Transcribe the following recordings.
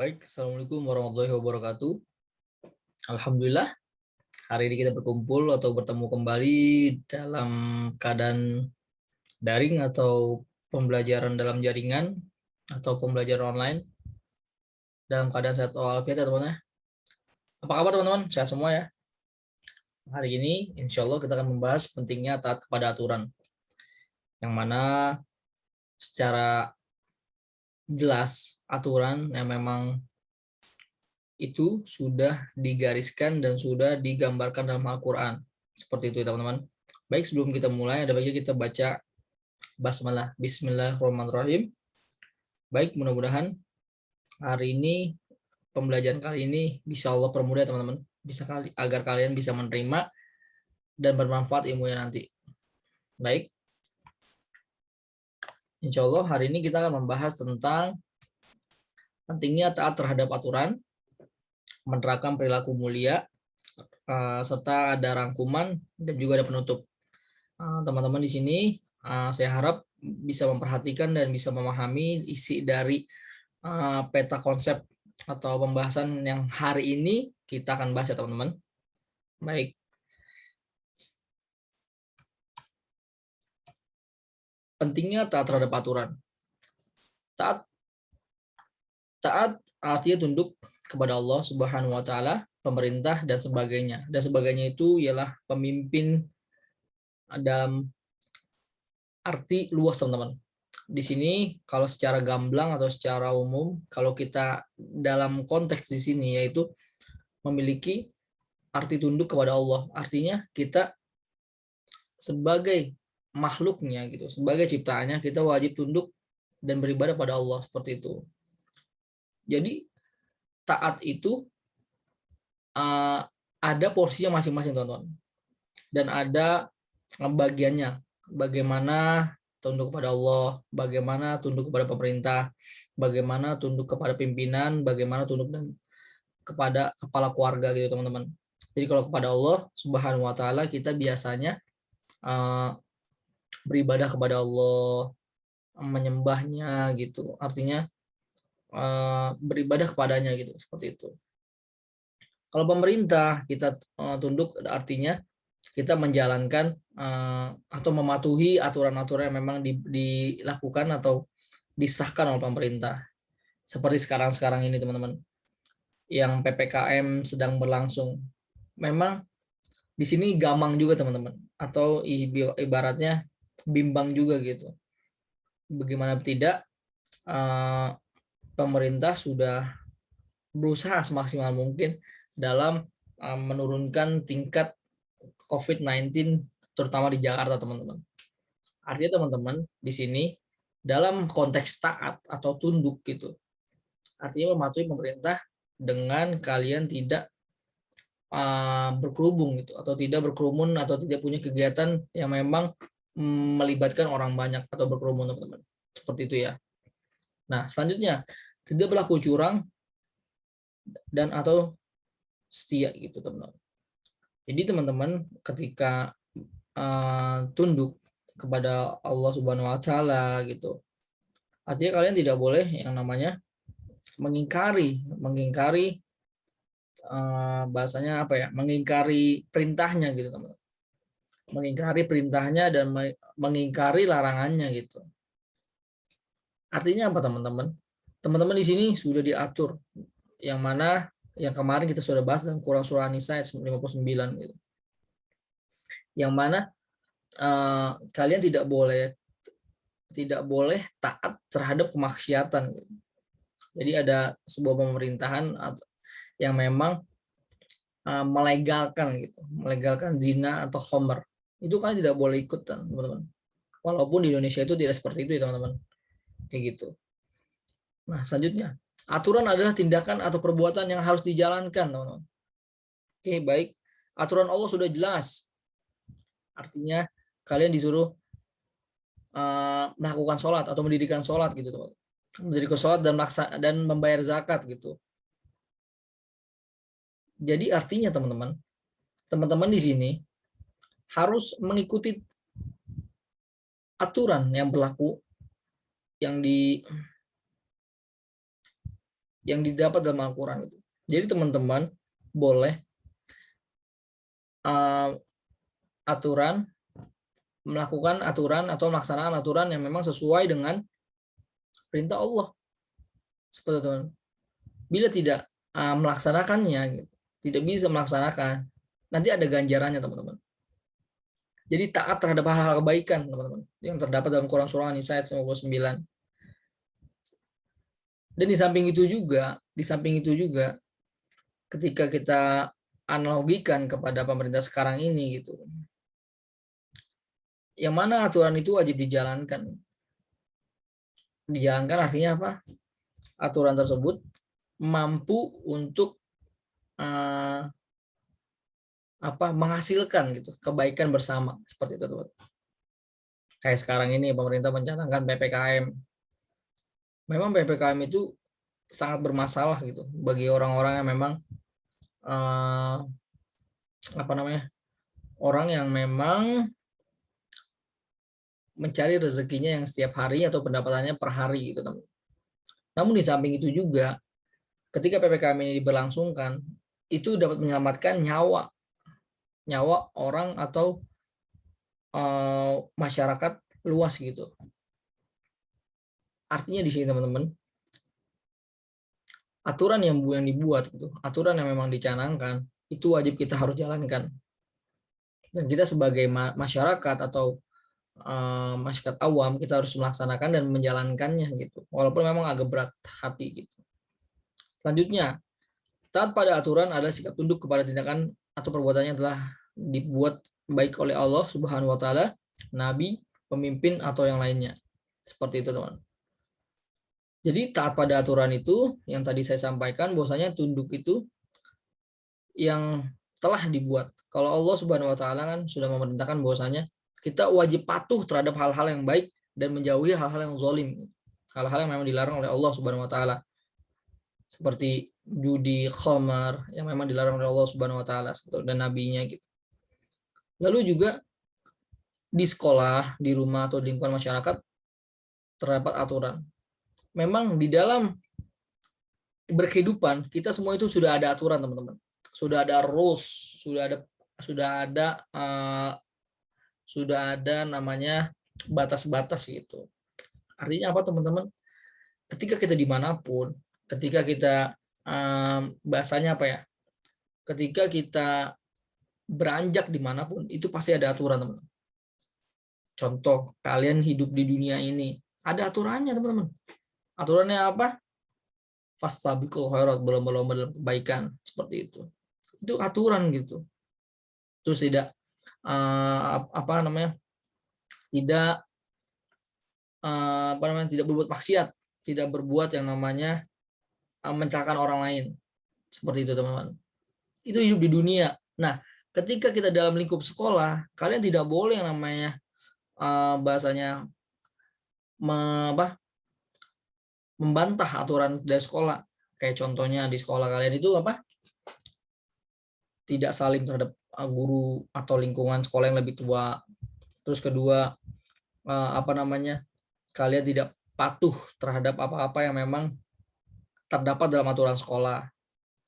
Baik, Assalamualaikum warahmatullahi wabarakatuh. Alhamdulillah, hari ini kita berkumpul atau bertemu kembali dalam keadaan daring atau pembelajaran dalam jaringan atau pembelajaran online dalam keadaan sehat walafiat ya teman-teman. Apa kabar teman-teman? Sehat semua ya. Hari ini insya Allah kita akan membahas pentingnya taat kepada aturan, yang mana secara jelas aturan yang memang itu sudah digariskan dan sudah digambarkan dalam Al-Quran. Seperti itu teman-teman. Baik, sebelum kita mulai, ada baiknya kita baca basmalah. Bismillahirrahmanirrahim. Baik, mudah-mudahan hari ini, pembelajaran kali ini bisa Allah permudah teman-teman. Agar kalian bisa menerima dan bermanfaat ilmunya nanti. Baik, insya Allah hari ini kita akan membahas tentang pentingnya taat terhadap aturan, menerapkan perilaku mulia, serta ada rangkuman dan juga ada penutup. Teman-teman di sini saya harap bisa memperhatikan dan bisa memahami isi dari peta konsep atau pembahasan yang hari ini kita akan bahas ya teman-teman. Baik. Pentingnya taat terhadap aturan. Taat artinya tunduk kepada Allah Subhanahu wa taala, pemerintah dan sebagainya. Dan sebagainya itu ialah pemimpin dalam arti luas teman-teman. Di sini kalau secara gamblang atau secara umum, kalau kita dalam konteks di sini yaitu memiliki arti tunduk kepada Allah. Artinya kita sebagai makhluknya gitu, sebagai ciptaannya kita wajib tunduk dan beribadah pada Allah seperti itu. Jadi taat itu ada porsinya masing-masing teman-teman. Dan ada bagiannya. Bagaimana tunduk kepada Allah, bagaimana tunduk kepada pemerintah, bagaimana tunduk kepada pimpinan, bagaimana tunduk kepada kepala keluarga gitu teman-teman. Jadi kalau kepada Allah Subhanahu wa taala kita biasanya beribadah kepada Allah, menyembahnya gitu. Artinya beribadah kepadanya gitu, seperti itu. Kalau pemerintah kita tunduk artinya kita menjalankan atau mematuhi aturan-aturan yang memang dilakukan atau disahkan oleh pemerintah. Seperti sekarang ini teman-teman, yang PPKM sedang berlangsung. Memang di sini gamang juga teman-teman, atau ibaratnya bimbang juga gitu. Bagaimana tidak, pemerintah sudah berusaha semaksimal mungkin dalam menurunkan tingkat COVID-19 terutama di Jakarta teman-teman. Artinya teman-teman di sini dalam konteks taat atau tunduk gitu. Artinya mematuhi pemerintah dengan kalian tidak berkerubung gitu atau tidak berkerumun atau tidak punya kegiatan yang memang melibatkan orang banyak atau berkerumun teman-teman. Seperti itu ya. Nah, selanjutnya tidak berlaku curang dan atau setia gitu teman-teman. Jadi teman-teman ketika tunduk kepada Allah Subhanahu wa taala gitu. Artinya kalian tidak boleh yang namanya mengingkari bahasanya apa ya? Mengingkari perintahnya gitu, teman. Mengingkari perintahnya dan mengingkari larangannya gitu. Artinya apa, teman-teman? Teman-teman di sini sudah diatur yang mana yang kemarin kita sudah bahas dalam Quran surah An-Nisa ayat 59 gitu. Yang mana kalian tidak boleh taat terhadap kemaksiatan. Jadi ada sebuah pemerintahan yang memang melegalkan zina atau khamr. Itu kan tidak boleh ikut teman-teman. Walaupun di Indonesia itu tidak seperti itu ya teman-teman. Kayak gitu. Nah, selanjutnya, aturan adalah tindakan atau perbuatan yang harus dijalankan, teman-teman. Oke, baik. Aturan Allah sudah jelas. Artinya kalian disuruh melakukan sholat atau mendirikan sholat gitu teman. Mendirikan sholat dan membayar zakat gitu. Jadi artinya teman-teman di sini harus mengikuti aturan yang berlaku yang yang didapat dalam Al-Quran itu. Jadi teman-teman boleh melakukan aturan atau melaksanakan aturan yang memang sesuai dengan perintah Allah. Seperti itu. Bila tidak melaksanakannya, gitu, tidak bisa melaksanakan, nanti ada ganjarannya teman-teman. Jadi taat terhadap hal-hal kebaikan teman-teman yang terdapat dalam Quran surah An-Nisa ayat 59. Dan di samping itu juga ketika kita analogikan kepada pemerintah sekarang ini gitu. Yang mana aturan itu wajib dijalankan. Dijalankan artinya apa? Aturan tersebut mampu untuk menghasilkan gitu kebaikan bersama, seperti itu teman. Kayak sekarang ini pemerintah mencanangkan PPKM. Memang PPKM itu sangat bermasalah gitu bagi orang-orang yang memang orang yang memang mencari rezekinya yang setiap hari atau pendapatannya per hari gitu teman. Namun di samping itu juga ketika PPKM ini diberlangsungkan itu dapat menyelamatkan nyawa orang atau masyarakat luas gitu. Artinya di sini teman-teman, aturan yang dibuat gitu, aturan yang memang dicanangkan itu wajib kita harus jalankan. Dan kita sebagai masyarakat atau masyarakat awam kita harus melaksanakan dan menjalankannya gitu. Walaupun memang agak berat hati gitu. Selanjutnya, taat pada aturan adalah sikap tunduk kepada tindakan atau perbuatannya telah dibuat baik oleh Allah Subhanahu wa taala, nabi, pemimpin atau yang lainnya. Seperti itu, teman. Jadi taat pada aturan itu yang tadi saya sampaikan bahwasanya tunduk itu yang telah dibuat. Kalau Allah Subhanahu wa taala kan sudah memerintahkan bahwasanya kita wajib patuh terhadap hal-hal yang baik dan menjauhi hal-hal yang zalim. Hal-hal yang memang dilarang oleh Allah Subhanahu wa taala. Seperti judi, khamar yang memang dilarang oleh Allah Subhanahu wa taala dan nabinya gitu. Lalu juga di sekolah, di rumah atau di lingkungan masyarakat terdapat aturan. Memang di dalam berkehidupan kita semua itu sudah ada aturan teman-teman, sudah ada rules, sudah ada namanya batas-batas gitu. Artinya apa teman-teman? Ketika kita dimanapun, ketika kita bahasanya apa ya? Ketika kita beranjak dimanapun itu pasti ada aturan teman-teman. Contoh kalian hidup di dunia ini ada aturannya teman-teman. Aturannya apa? Fastabiqul khairat, berlomba-lomba dalam kebaikan, seperti itu. Itu aturan gitu. Terus tidak tidak berbuat maksiat, tidak berbuat yang namanya mencelakakan orang lain. Seperti itu, teman-teman. Itu hidup di dunia. Nah, ketika kita dalam lingkup sekolah, kalian tidak boleh yang namanya bahasanya membantah aturan dari sekolah. Kayak contohnya di sekolah kalian itu tidak saling terhadap guru atau lingkungan sekolah yang lebih tua. Terus kedua, kalian tidak patuh terhadap apa-apa yang memang terdapat dalam aturan sekolah.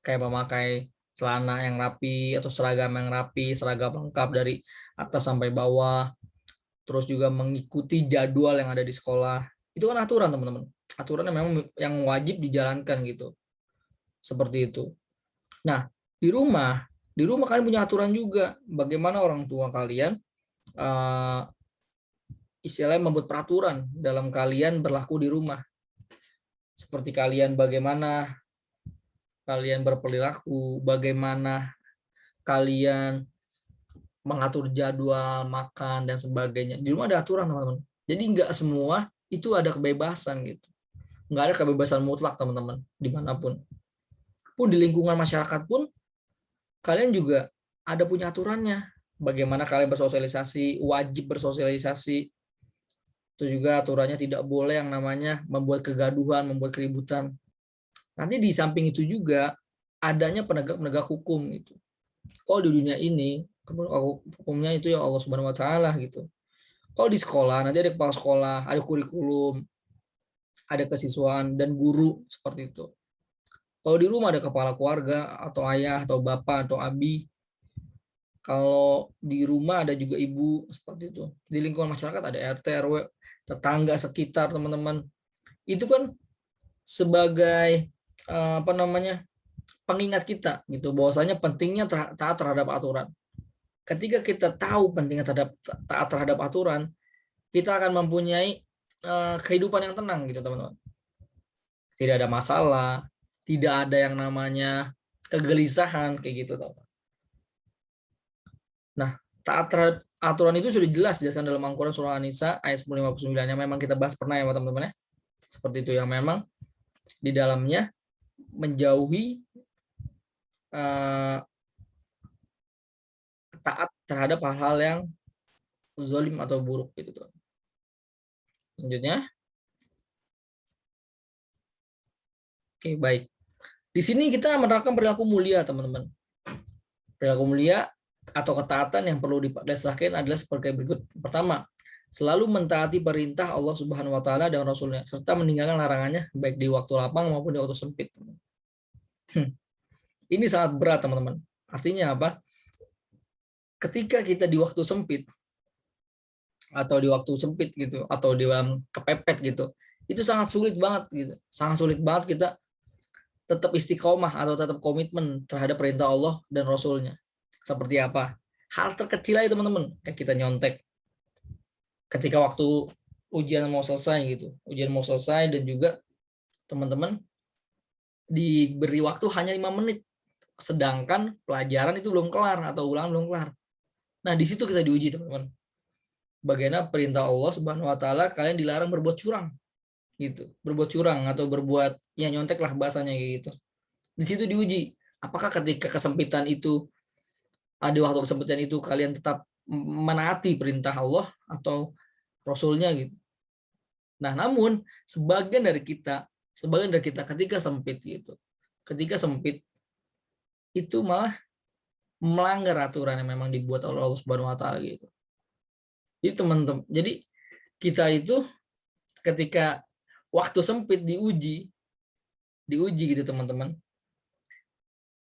Kayak memakai celana yang rapi atau seragam yang rapi, seragam lengkap dari atas sampai bawah. Terus juga mengikuti jadwal yang ada di sekolah. Itu kan aturan, teman-teman. Aturan yang memang yang wajib dijalankan gitu. Seperti itu. Nah, di rumah kalian punya aturan juga. Bagaimana orang tua kalian istilahnya membuat peraturan dalam kalian berlaku di rumah. Seperti kalian bagaimana kalian berperilaku, bagaimana kalian mengatur jadwal makan dan sebagainya. Di rumah ada aturan, teman-teman. Jadi nggak semua itu ada kebebasan gitu. Nggak ada kebebasan mutlak, teman-teman, dimanapun. Pun di lingkungan masyarakat pun kalian juga ada punya aturannya. Bagaimana kalian bersosialisasi, wajib bersosialisasi. Itu juga aturannya tidak boleh yang namanya membuat kegaduhan, membuat keributan. Nanti di samping itu juga adanya penegak-penegak hukum gitu. Kalau di dunia ini hukumnya itu ya Allah Subhanahu wa taala gitu. Kalau di sekolah nanti ada kepala sekolah, ada kurikulum, ada kesiswaan dan guru seperti itu. Kalau di rumah ada kepala keluarga atau ayah atau bapak atau abi. Kalau di rumah ada juga ibu, seperti itu. Di lingkungan masyarakat ada RT, RW, tetangga sekitar, teman-teman. Itu kan sebagai apa namanya, pengingat kita gitu, bahwasanya pentingnya taat terhadap aturan. Ketika kita tahu pentingnya taat terhadap aturan, kita akan mempunyai kehidupan yang tenang gitu, teman-teman. Tidak ada masalah, tidak ada yang namanya kegelisahan kayak gitu, teman-teman. Nah, taat terhadap aturan itu sudah jelas dijelaskan dalam Al-Quran surah An-Nisa ayat 159 yang memang kita bahas pernah ya teman-teman ya. Seperti itu, yang memang di dalamnya menjauhi taat terhadap hal-hal yang zalim atau buruk gitu tuh. Selanjutnya. Oke, baik. Di sini kita menerapkan perilaku mulia, teman-teman. Perilaku mulia atau ketaatan yang perlu didasarkan adalah seperti berikut. Pertama, selalu mentaati perintah Allah Subhanahu wa taala dan Rasulnya, serta meninggalkan larangannya baik di waktu lapang maupun di waktu sempit. Ini sangat berat, teman-teman. Artinya apa? Ketika kita di waktu sempit atau di waktu sempit gitu, atau di dalam kepepet gitu, itu sangat sulit banget gitu. Sangat sulit banget kita tetap istiqomah atau tetap komitmen terhadap perintah Allah dan Rasulnya. Seperti apa? Hal terkecil aja, teman-teman. Kayak kita nyontek. Ketika waktu ujian mau selesai gitu. Ujian mau selesai dan juga teman-teman diberi waktu hanya 5 menit. Sedangkan pelajaran itu belum kelar atau ulangan belum kelar. Nah, di situ kita diuji, teman-teman. Bagaimana perintah Allah Subhanahu wa taala kalian dilarang berbuat curang. Gitu. Berbuat curang atau berbuat ya nyontek lah bahasanya gitu. Di situ diuji, apakah ketika kesempitan itu, ada waktu kesempitan itu kalian tetap menaati perintah Allah atau Rasulnya gitu. Nah, namun sebagian dari kita ketika sempit gitu, ketika sempit itu malah melanggar aturan yang memang dibuat oleh Allah Subhanahu wa taala gitu. Jadi teman-teman, jadi kita itu ketika waktu sempit diuji gitu, teman-teman.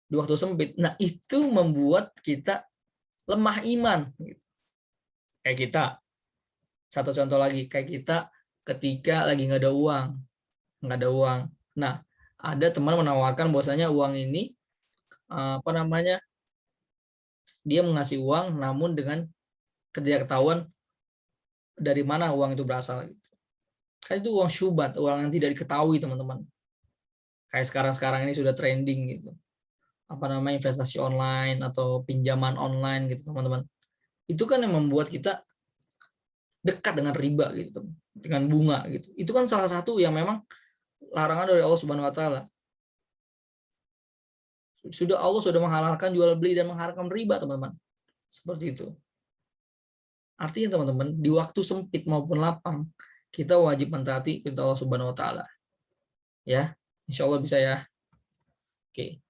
Di waktu sempit. Nah, itu membuat kita lemah iman. Kayak kita, satu contoh lagi, kayak kita ketika lagi nggak ada uang. Nah, ada teman menawarkan bahwasanya uang ini apa namanya, dia mengasih uang, namun dengan ketidaktahuan dari mana uang itu berasal. Kan itu uang syubhat, uang yang tidak diketahui, teman-teman. Kayak sekarang ini sudah trending gitu. Apa namanya, investasi online atau pinjaman online gitu, teman-teman. Itu kan yang membuat kita dekat dengan riba gitu, dengan bunga gitu. Itu kan salah satu yang memang larangan dari Allah Subhanahu wa taala. Allah sudah menghalalkan jual beli dan mengharamkan riba, teman-teman. Seperti itu. Artinya, teman-teman, di waktu sempit maupun lapang, kita wajib mentaati perintah Allah Subhanahu wa taala. Ya, insya Allah bisa ya. Oke.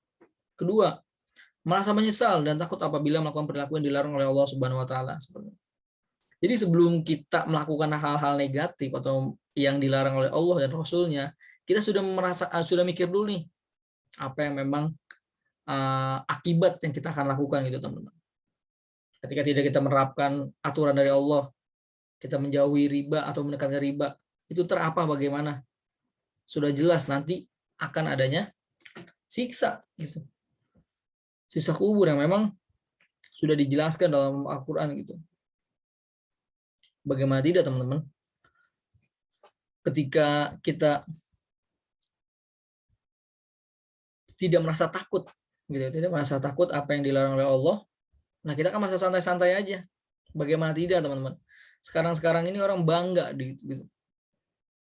Kedua, merasa menyesal dan takut apabila melakukan perilaku yang dilarang oleh Allah Subhanahu wa taala. Jadi sebelum kita melakukan hal-hal negatif atau yang dilarang oleh Allah dan Rasulnya, kita sudah mikir dulu nih apa yang memang akibat yang kita akan lakukan gitu, teman-teman. Ketika tidak kita menerapkan aturan dari Allah, kita menjauhi riba atau mendekati riba, itu terapa bagaimana? Sudah jelas nanti akan adanya siksa gitu. Siksa kubur yang memang sudah dijelaskan dalam Al-Qur'an gitu. Bagaimana tidak, teman-teman? Ketika kita tidak merasa takut gitu, tidak merasa takut apa yang dilarang oleh Allah, nah kita kan merasa santai-santai aja. Bagaimana tidak, teman-teman? Sekarang ini orang bangga gitu.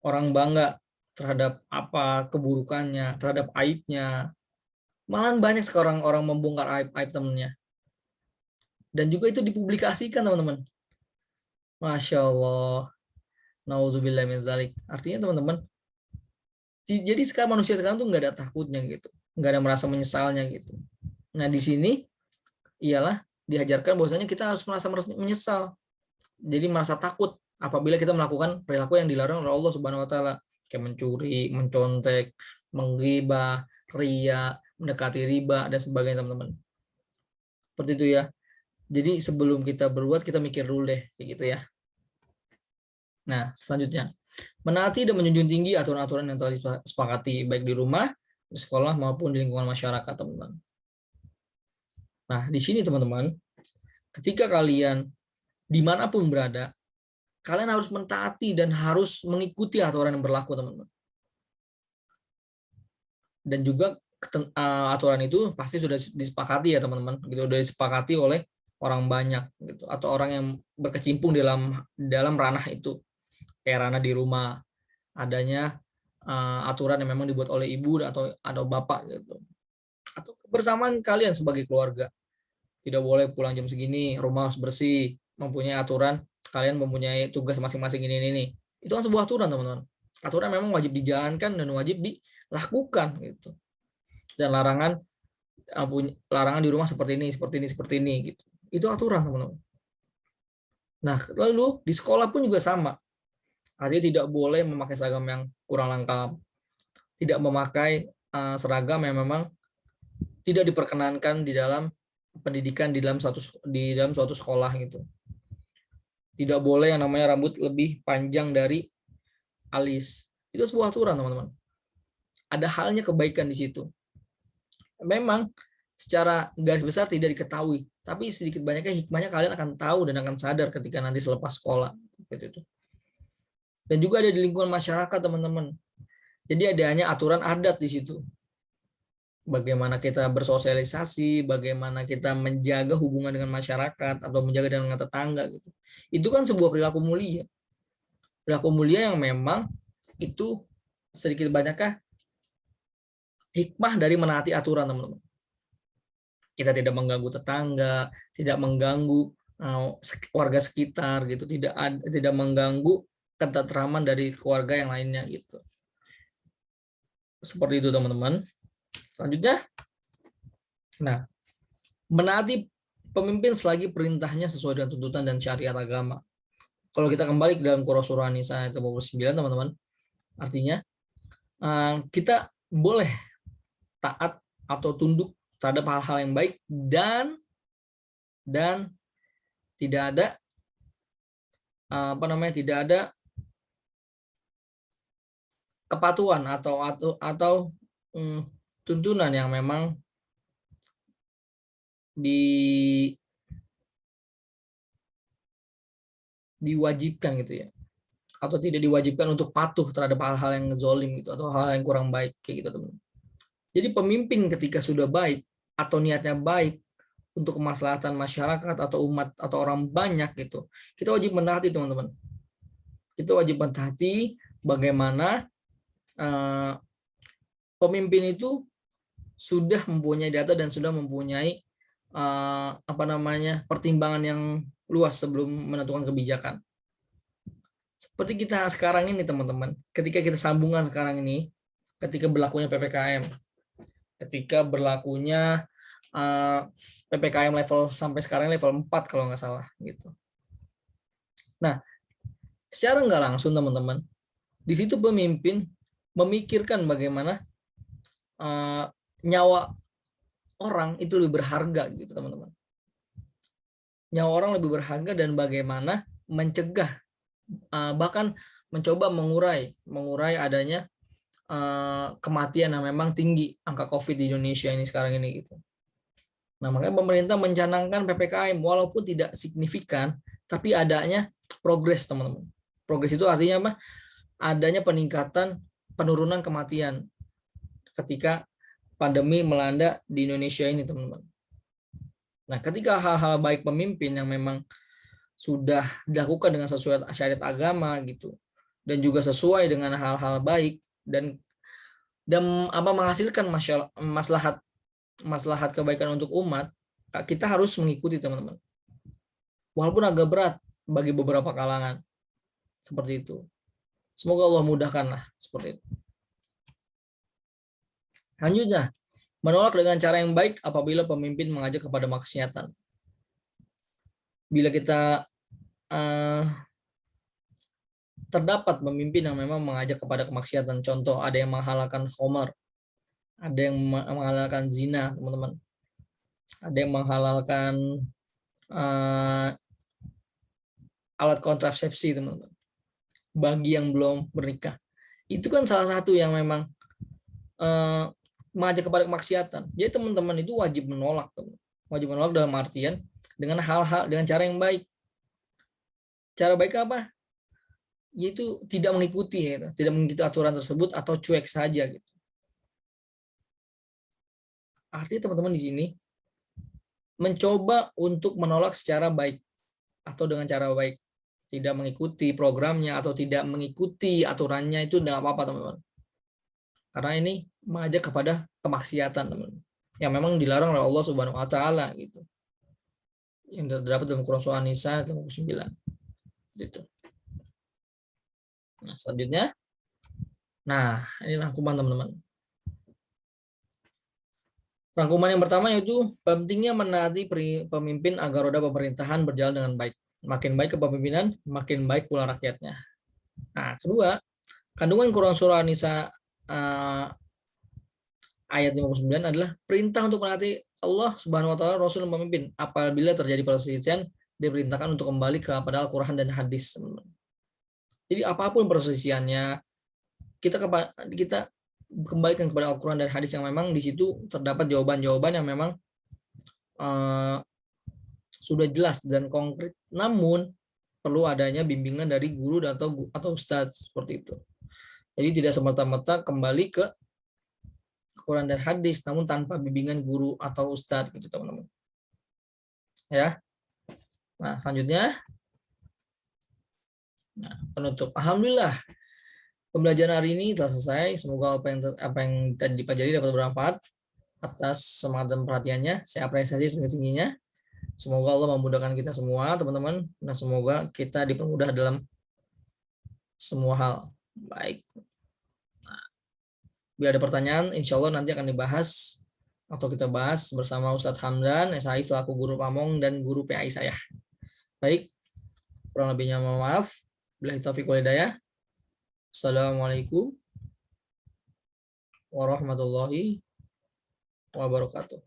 Orang bangga terhadap apa keburukannya, terhadap aibnya. Malahan banyak sekarang orang membongkar aib temannya. Dan juga itu dipublikasikan, teman-teman. Masya Allah. Nauzubillah min dzalik. Artinya, teman-teman, jadi sekarang manusia sekarang tuh nggak ada takutnya gitu, nggak ada merasa menyesalnya gitu. Nah, di sini ialah diajarkan bahwasanya kita harus merasa menyesal. Jadi merasa takut apabila kita melakukan perilaku yang dilarang oleh Allah Subhanahu wa taala, kayak mencuri, mencontek, menggibah, ria, mendekati riba, dan sebagainya teman-teman. Seperti itu ya. Jadi sebelum kita berbuat, kita mikir dulu deh, kayak gitu ya. Nah, selanjutnya, menaati dan menjunjung tinggi aturan-aturan yang telah disepakati, baik di rumah, di sekolah, maupun di lingkungan masyarakat, teman-teman. Nah, di sini teman-teman, ketika kalian dimanapun berada, kalian harus mentaati dan harus mengikuti aturan yang berlaku, teman-teman. Dan juga aturan itu pasti sudah disepakati ya teman-teman, gitu, sudah disepakati oleh orang banyak, gitu, atau orang yang berkecimpung dalam ranah itu, kayak ranah di rumah, adanya aturan yang memang dibuat oleh ibu atau bapak, gitu, atau kebersamaan kalian sebagai keluarga. Tidak boleh pulang jam segini, rumah harus bersih, mempunyai aturan, kalian mempunyai tugas masing-masing ini. Itu kan sebuah aturan, teman-teman. Aturan memang wajib dijalankan dan wajib dilakukan, gitu. Dan larangan di rumah seperti ini, gitu. Itu aturan, teman-teman. Nah, lalu di sekolah pun juga sama. Artinya tidak boleh memakai seragam yang kurang lengkap, tidak memakai seragam yang memang tidak diperkenankan di dalam pendidikan di dalam suatu sekolah, gitu. Tidak boleh yang namanya rambut lebih panjang dari alis. Itu sebuah aturan, teman-teman. Ada halnya kebaikan di situ. Memang secara garis besar tidak diketahui, tapi sedikit banyaknya hikmahnya kalian akan tahu dan akan sadar ketika nanti selepas sekolah, gitu. Dan juga ada di lingkungan masyarakat, teman-teman. Jadi adanya aturan adat di situ. Bagaimana kita bersosialisasi, bagaimana kita menjaga hubungan dengan masyarakat atau menjaga dengan tetangga, gitu. Itu kan sebuah perilaku mulia. Perilaku mulia yang memang itu sedikit banyaknya hikmah dari menaati aturan, teman-teman. Kita tidak mengganggu tetangga, tidak mengganggu warga sekitar, gitu, tidak mengganggu ketentraman dari keluarga yang lainnya, gitu. Seperti itu, teman-teman. Selanjutnya, nah, menaati pemimpin selagi perintahnya sesuai dengan tuntutan dan syariat agama. Kalau kita kembali ke dalam surah An-Nisa ayat 29, teman-teman, artinya kita boleh taat atau tunduk terhadap hal-hal yang baik dan tidak ada tidak ada kepatuhan atau tuntunan yang memang diwajibkan, gitu ya, atau tidak diwajibkan untuk patuh terhadap hal-hal yang zalim, gitu, atau hal yang kurang baik, kayak gitu, teman. Jadi pemimpin ketika sudah baik atau niatnya baik untuk kemaslahatan masyarakat atau umat atau orang banyak, gitu, kita wajib mentaati, teman-teman. Kita wajib mentaati bagaimana pemimpin itu sudah mempunyai data dan sudah mempunyai pertimbangan yang luas sebelum menentukan kebijakan. Seperti kita sekarang ini, teman-teman, ketika kita sambungan sekarang ini, ketika berlakunya PPKM, ketika berlakunya PPKM level sampai sekarang level 4 kalau nggak salah, gitu. Nah, secara nggak langsung, teman-teman, di situ pemimpin memikirkan bagaimana nyawa orang itu lebih berharga, gitu, teman-teman. Nyawa orang lebih berharga dan bagaimana mencegah, bahkan mencoba mengurai adanya kematian yang memang tinggi, angka COVID di Indonesia ini sekarang ini, gitu. Nah, makanya pemerintah mencanangkan PPKM walaupun tidak signifikan, tapi adanya progres, teman-teman. Progres itu artinya apa? Adanya penurunan kematian ketika pandemi melanda di Indonesia ini, teman-teman. Nah, ketika hal-hal baik pemimpin yang memang sudah dilakukan dengan sesuai syariat agama, gitu, dan juga sesuai dengan hal-hal baik dan menghasilkan maslahat kebaikan untuk umat, kita harus mengikuti, teman-teman. Walaupun agak berat bagi beberapa kalangan, seperti itu. Semoga Allah mudahkanlah, seperti itu. Selanjutnya, menolak dengan cara yang baik apabila pemimpin mengajak kepada maksiatan. Bila kita terdapat pemimpin yang memang mengajak kepada kemaksiatan, contoh ada yang menghalalkan khamar, Ada yang menghalalkan zina, teman-teman. Ada yang menghalalkan alat kontrasepsi, teman-teman. Bagi yang belum bernikah. Itu kan salah satu yang memang mengajak kepada kemaksiatan. Jadi teman-teman itu wajib menolak, teman. Wajib menolak dalam artian dengan hal-hal dengan cara yang baik. Cara baik apa? Yaitu tidak mengikuti, ya, tidak mengikuti aturan tersebut atau cuek saja gitu. Artinya teman-teman di sini mencoba untuk menolak secara baik atau dengan cara baik, tidak mengikuti programnya atau tidak mengikuti aturannya itu tidak apa-apa, teman-teman. Karena ini mengajak kepada kemaksiatan, teman-teman, yang memang dilarang oleh Allah Subhanahu wa taala gitu. Yang terdapat dalam Quran surah An-Nisa 59 gitu. Nah, selanjutnya, nah ini rangkuman, teman-teman. Rangkuman yang pertama yaitu pentingnya menaati pemimpin agar roda pemerintahan berjalan dengan baik. Makin baik kepemimpinan, makin baik pula rakyatnya. Nah, kedua, kandungan Quran surah An-Nisa ayat 59 adalah perintah untuk menaati Allah Subhanahu wa taala, Rasul dan pemimpin. Apabila terjadi perselisihan, diperintahkan untuk kembali kepada Al-Qur'an dan hadis, teman-teman. Jadi apapun perselisihannya, kita kembalikan kepada Al-Quran dan hadis yang memang di situ terdapat jawaban-jawaban yang memang sudah jelas dan konkret. Namun perlu adanya bimbingan dari guru atau ustadz seperti itu. Jadi tidak semata-mata kembali ke Al-Quran dan hadis, namun tanpa bimbingan guru atau ustadz gitu, teman-teman. Ya. Nah, selanjutnya, penutup. Alhamdulillah, pembelajaran hari ini telah selesai. Semoga apa yang tadi dipelajari dapat bermanfaat. Atas semangat dan perhatiannya, saya apresiasi setinggi-tingginya. Semoga Allah memudahkan kita semua, teman-teman, dan semoga kita dipermudah dalam semua hal. Baik. Nah, bila ada pertanyaan, insya Allah nanti akan dibahas atau kita bahas bersama Ustadz Hamdan, SHI selaku guru pamong dan guru PAI saya. Baik, kurang lebihnya mohon maaf. Billahi taufiq wal hidayah. Assalamualaikum warahmatullahi wabarakatuh.